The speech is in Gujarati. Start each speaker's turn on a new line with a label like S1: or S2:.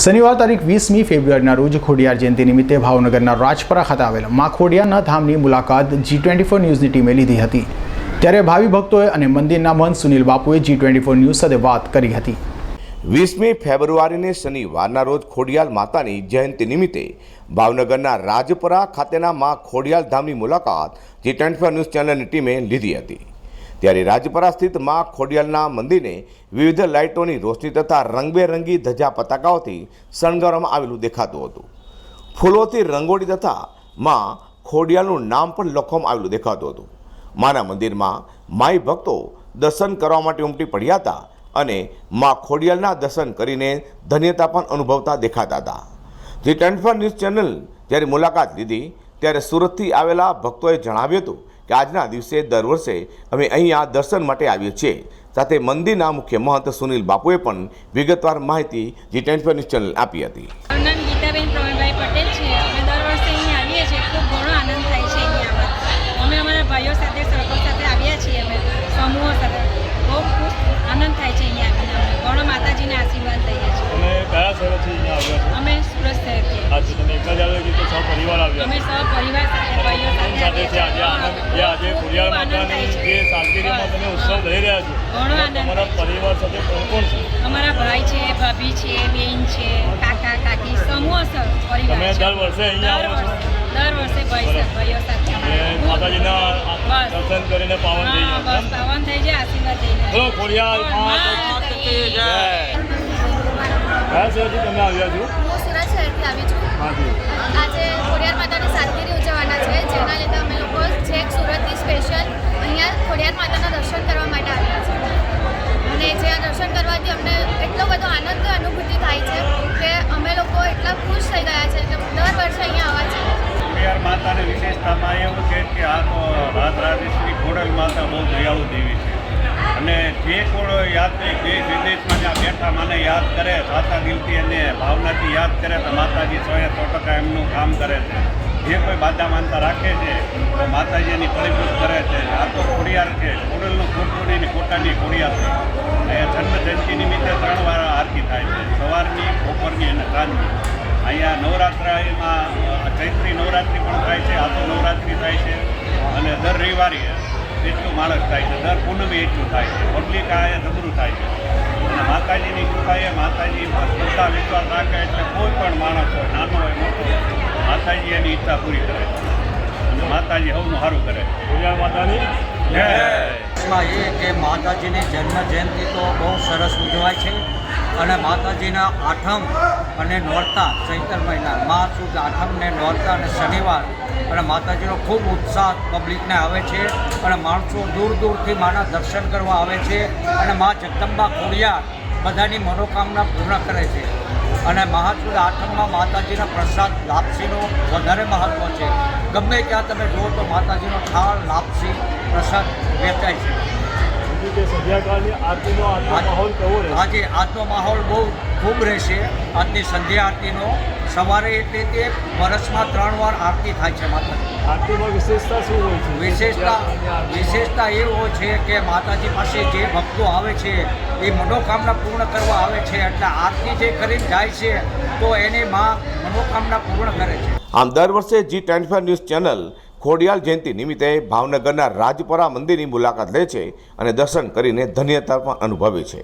S1: શનિવાર તારીખ 20મી ફેબ્રુઆરીના રોજ ખોડિયાર જયંતિ નિમિત્તે ભાવનગરના રાજપરા ખાતે આવેલા મા ખોડિયારના ધામની મુલાકાત G24 ન્યૂઝની ટીમે લીધી હતી। ત્યારે ભાવિ ભક્તોએ અને મંદિરના મહંત સુનિલ બાપુએ G24 ન્યૂઝ સાથે વાત કરી હતી।
S2: 20મી ફેબ્રુઆરીને શનિવારના રોજ ખોડિયાર માતાની જયંતિ નિમિત્તે ભાવનગરના રાજપરા ખાતેના મા ખોડિયાર ધામની મુલાકાત G24 ન્યૂઝ ચેનલની ટીમે લીધી હતી। ત્યારે રાજપરા સ્થિત મા ખોડિયારના મંદિરને વિવિધ લાઇટોની રોશની તથા રંગબેરંગી ધજા પતાકાઓથી શણગારવામાં આવેલું દેખાતું હતું। ફૂલોથી રંગોળી તથા મા ખોડિયારનું નામ પણ લખવામાં આવેલું દેખાતું હતું। માના મંદિરમાં માઈ ભક્તો દર્શન કરવા માટે ઉમટી પડ્યા હતા અને મા ખોડિયારના દર્શન કરીને ધન્યતા પણ અનુભવતા દેખાતા હતા। G24 ન્યૂઝ ચેનલ જ્યારે મુલાકાત લીધી ત્યારે સુરતથી આવેલા ભક્તોએ જણાવ્યું હતું કે આજના દિવસે દર વર્ષે અમે અહીંયા દર્શન માટે આવીએ છીએ। સાથે મંદિરના મુખ્ય મહંત સુનિલ બાપુએ પણ વિગતવાર માહિતી G24 ન્યૂઝ ચેનલ આપી હતી।
S3: નામ ગીતાબેન પ્રવીણભાઈ પટેલ છે। અમે દર વર્ષે અહીં આવીએ છીએ, ખૂબ ઘણો આનંદ થાય છે। અહીંયા અમે અમારા ભાઈઓ સાથે સર્કલ સાથે આવ્યા છીએ, અમે સમૂહો સાથે બહુ ખુશ આનંદ થાય છે। અહીંયા આવીને અમે ઘણો માતાજીના આશીર્વાદ લઈએ છીએ।
S4: તમે કયા શહેરથી અહીંયા આવ્યા છો?
S3: અમે સુરત શહેરથી।
S4: આજે તમે એકલા જ આવ્યા કે સહપરિવાર આવ્યા?
S3: અમે સહપરિવાર સાથે ભાઈઓ સાથે
S4: આજે ખોડિયાર માતાની જે સાલગીરીમાં તમે ઉત્સવ લઈ રહ્યા છો,
S3: ઘણો આનંદ
S4: તમારા પરિવાર સાથે કોણ કોણ છે?
S3: અમારા ભાઈ છે, ભાભી છે, બેન છે, કાકા કાકી સમૂહ પરિવાર
S4: તમે
S3: છે।
S4: દર વર્ષે અહીંયા આવો છો?
S3: દર વર્ષે ભાઈઓ સાથે
S4: માતાજીના દર્શન કરીને પાવન થઈ જાય।
S3: બસ પાવન થઈ જાય, આશીર્વાદ થઈ
S4: ચલો ખોડિયાર માતા કી જય। કયા શહેરથી તમે આવ્યા છો?
S5: હું સુરત શહેરથી આવી છું।
S4: હાજી,
S5: આજે ખોડિયાર માતાની સાલગીરી ઉજવવાના છે, જેના લીધે અમે લોકો છેક સુરતથી સ્પેશિયલ અહીંયા ખોડિયાર માતાના દર્શન કરવા માટે આવ્યા છે। અને જે આ દર્શન કરવાથી અમને એટલો બધો આનંદ અનુભૂતિ થાય છે કે અમે લોકો એટલા ખુશ થઈ ગયા છે કે દર વર્ષે અહીંયા આવવા છે।
S6: ખોડિયાર માતાની વિશેષતામાં એવું છે કે આ તો રાજરાજેશ્વરી ખોડલ માતા બહુ દયાળુ દેવી છે અને જે કોઈ યાત્રિક દેશ વિદેશમાં જ્યાં બેઠા મને યાદ કરે, સાચા દિલથી અને ભાવનાથી યાદ કરે તો માતાજી 100% એમનું કામ કરે છે। જે કોઈ બાધા માનતા રાખે છે તો માતાજી એની ફળીભૂત કરે છે। આ તો ખોડિયાર છે, ખોડલનું ખોટોડીની ખોટાની ખોડિયાર છે। એ જન્મ જયંતિ નિમિત્તે 3 વાર આરતી થાય છે, સવારની, બપોરની અને સાંજની। અહીંયા નવરાત્રિમાં ચૈત્રી નવરાત્રિ પણ થાય છે, આ તો નવરાત્રિ થાય છે અને દર રવિવારે એટલું માણસ થાય છે, દર પૂનમે એટલું થાય છે। પબ્લિક આ જબરું થાય છે અને માતાજીની કૃપાએ માતાજી બધા વિશ્વાસ રાખે એટલે કોઈ પણ માણસ હોય, નાનો હોય મોટો, માતાજી એની ઈચ્છા પૂરી કરે છે અને માતાજી સૌનું સારું કરે છે।
S4: ખોડિયાર માતાની જય।
S7: માં એ કે માતાજીની જન્મ જયંતિ તો બહુ સરસ ઉજવાય છે અને માતાજીના આઠમ અને નોરતા ચૈત્ર મહિના મા સુદ આઠમ ને નોરતા અને શનિવાર અને માતાજીનો ખૂબ ઉત્સાહ પબ્લિકને આવે છે અને માણસો દૂર દૂરથી માના દર્શન કરવા આવે છે અને મા જગદંબા ખોડિયાર બધાની મનોકામના પૂર્ણ કરે છે। અને મહાસુદ આઠમમાં માતાજીના પ્રસાદ લાપસીનો વધારે મહત્ત્વ છે। ગમે ત્યાં તમે જુઓ તો માતાજીનો થાળ લાપસી પ્રસાદ વેચાય છે।
S4: સંધ્યાકાળની આરતીનો આજનો માહોલ કેવો રહે?
S7: આજે આજનો માહોલ બહુ ખૂબ રહેશે। આજની સંધ્યા આરતીનો સવારે એટલે તે વર્ષમાં 3 વાર આરતી થાય છે માતાજી।
S4: આરતીમાં વિશેષતા શું હોય છે?
S7: વિશેષતા એ હોય છે કે માતાજી પાસે જે ભક્તો આવે છે એ મનોકામના પૂર્ણ કરવા આવે છે, એટલે આરતી જે કરીને જાય છે તો એની માં મનોકામના પૂર્ણ કરે છે।
S2: આમ દર વર્ષે G24 ન્યૂઝ ચેનલ ખોડિયાર જયંતિ નિમિત્તે ભાવનગરના રાજપરા મંદિરની મુલાકાત લે છે અને દર્શન કરીને ધન્યતા પણ અનુભવે છે।